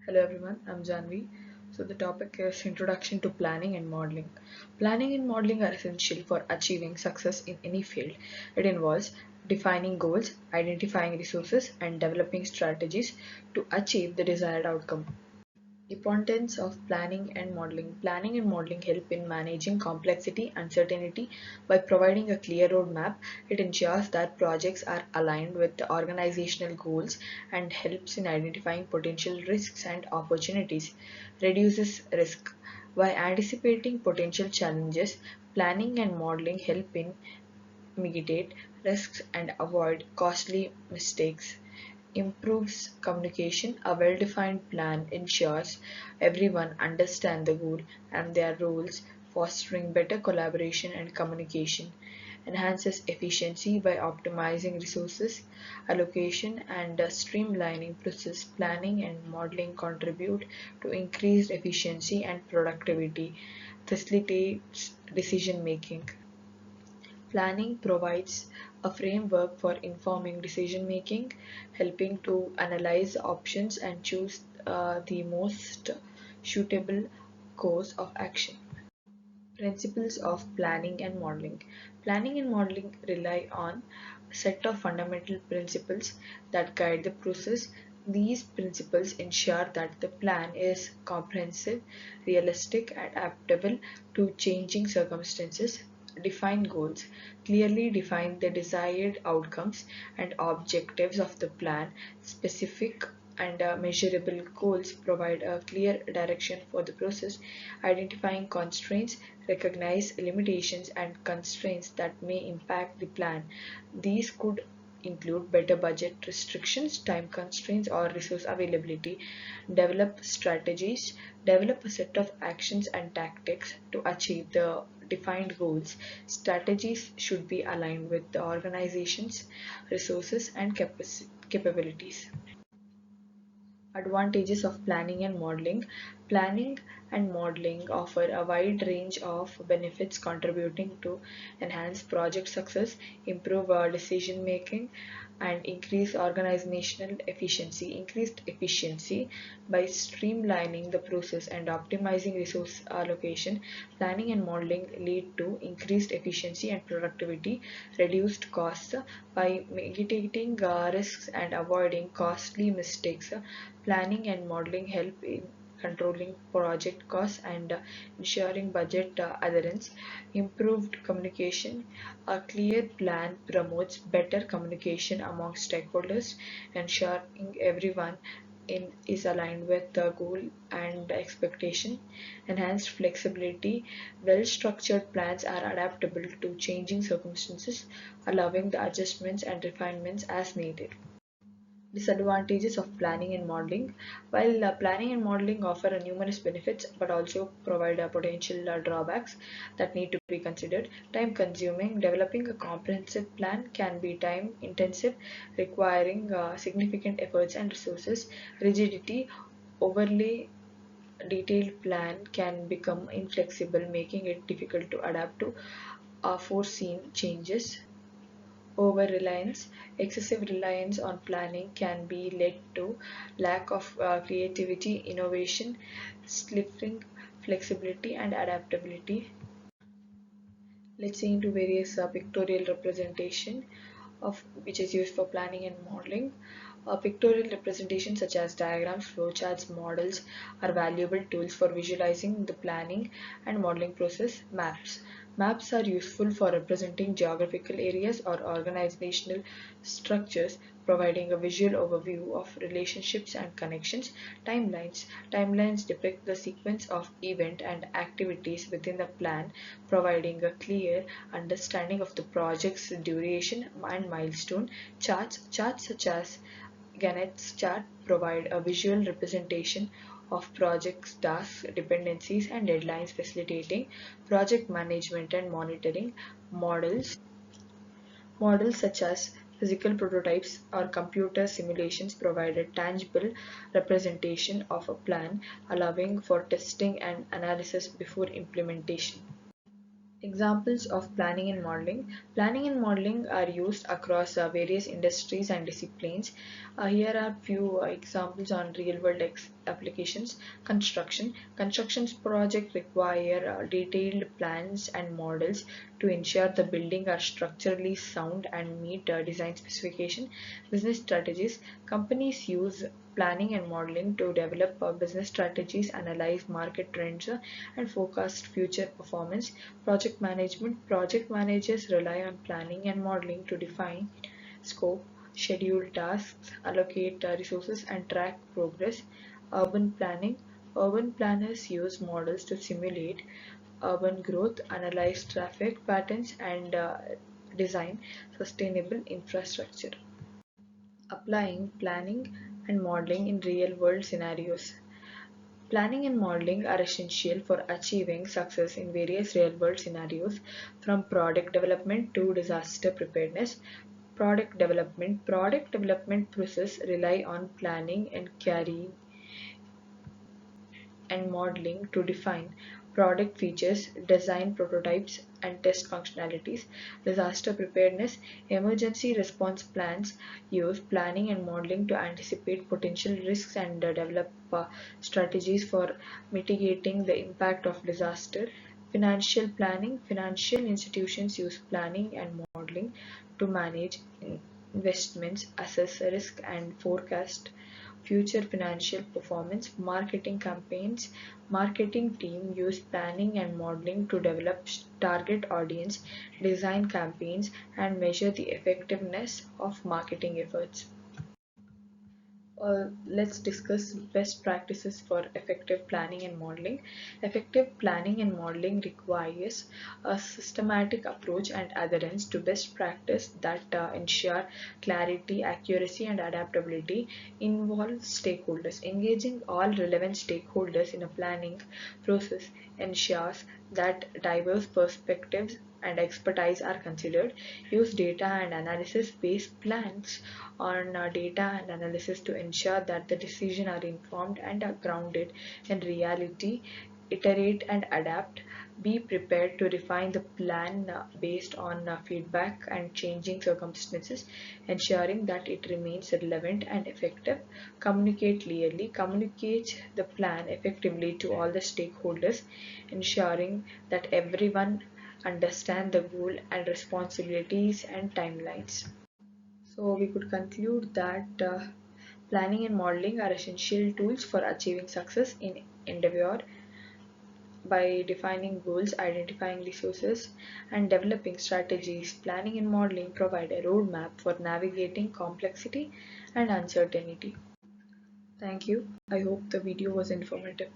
Hello everyone, I'm Janvi. So the topic is Introduction to Planning and Modeling. Planning and modeling are essential for achieving success in any field. It involves defining goals, identifying resources, and developing strategies to achieve the desired outcome. Importance of planning and modeling. Planning and modeling help in managing complexity, uncertainty by providing a clear roadmap. It ensures that projects are aligned with the organizational goals and helps in identifying potential risks and opportunities. Reduces risk. By anticipating potential challenges, planning and modeling help in mitigate risks and avoid costly mistakes. Improves communication. A well-defined plan ensures everyone understands the goal and their roles, fostering better collaboration and communication. Enhances efficiency by optimizing resources allocation and streamlining process. Planning and modeling contribute to increased efficiency and productivity. Facilitates decision making. Planning provides a framework for informing decision making, helping to analyze options and choose the most suitable course of action. Principles of planning and modeling. Planning and modeling rely on a set of fundamental principles that guide the process. These principles ensure that the plan is comprehensive, realistic, and adaptable to changing circumstances. Define goals. Clearly define the desired outcomes and objectives of the plan. Specific and measurable goals provide a clear direction for the process. Identifying constraints, recognize limitations and constraints that may impact the plan. These could include better budget restrictions, time constraints, or resource availability. Develop strategies, develop a set of actions and tactics to achieve the defined goals. Strategies should be aligned with the organization's resources and capabilities. Advantages of planning and modeling. Planning and modeling offer a wide range of benefits contributing to enhance project success, improve decision making, and increase organizational efficiency. Increased efficiency by streamlining the process and optimizing resource allocation. Planning and modeling lead to increased efficiency and productivity, reduced costs by mitigating risks and avoiding costly mistakes. Planning and modeling help in controlling project costs and ensuring budget adherence. Improved communication. A clear plan promotes better communication among stakeholders, ensuring everyone is aligned with the goal and expectation. Enhanced flexibility. Well structured plans are adaptable to changing circumstances, allowing the adjustments and refinements as needed. Disadvantages of planning and modeling. While planning and modeling offer numerous benefits but also provide potential drawbacks that need to be considered. Time consuming. Developing a comprehensive plan can be time intensive, requiring significant efforts and resources. Rigidity. Overly detailed plan can become inflexible, making it difficult to adapt to foreseen changes. Over reliance. Excessive reliance on planning can be led to lack of creativity, innovation, stifling flexibility, and adaptability. Let's see into various pictorial representation of which is used for planning and modeling. Pictorial representations such as diagrams, flowcharts, models are valuable tools for visualizing the planning and modeling process. Maps. Maps are useful for representing geographical areas or organizational structures, providing a visual overview of relationships and connections. Timelines. Timelines depict the sequence of events and activities within the plan, providing a clear understanding of the project's duration and milestone. Charts. Charts such as Gannett's chart provide a visual representation of projects, tasks, dependencies, and deadlines, facilitating project management and monitoring. Models. Models such as physical prototypes or computer simulations provide a tangible representation of a plan, allowing for testing and analysis before implementation. Examples of planning and modeling. Planning and modeling are used across various industries and disciplines. Here are few examples on real world applications. Constructions project require detailed plans and models to ensure the building are structurally sound and meet design specification. Business strategies. Companies use planning and modeling to develop business strategies, analyze market trends, and forecast future performance. Project management. Project managers rely on planning and modeling to define scope, schedule tasks, allocate resources, and track progress. Urban planning. Urban planners use models to simulate urban growth, analyze traffic patterns, and design sustainable infrastructure. Applying planning and modeling in real world scenarios. Planning and modeling are essential for achieving success in various real world scenarios, from product development to disaster preparedness. Product development process rely on planning and carrying and modeling to define product features, design prototypes, and test functionalities. Disaster preparedness, emergency response plans use planning and modeling to anticipate potential risks and develop strategies for mitigating the impact of disaster. Financial planning, financial institutions use planning and modeling to manage investments, assess risk, and forecast future financial performance. Marketing campaigns, marketing team use planning and modeling to develop target audience, design campaigns, and measure the effectiveness of marketing efforts. Let's discuss best practices for effective planning and modeling. Effective planning and modeling requires a systematic approach and adherence to best practice that ensure clarity, accuracy, and adaptability. Involve stakeholders. Engaging all relevant stakeholders in a planning process ensures that diverse perspectives and expertise are considered. Use data and analysis based plans on data and analysis to ensure that the decisions are informed and are grounded in reality. Iterate and adapt. Be prepared to refine the plan based on feedback and changing circumstances, ensuring that it remains relevant and effective. Communicate clearly. Communicate the plan effectively to all the stakeholders, ensuring that everyone understand the goal and responsibilities and timelines. So we could conclude that planning and modeling are essential tools for achieving success in endeavor. By defining goals, identifying resources, and developing strategies, planning and modeling provide a roadmap for navigating complexity and uncertainty. Thank you. I hope the video was informative.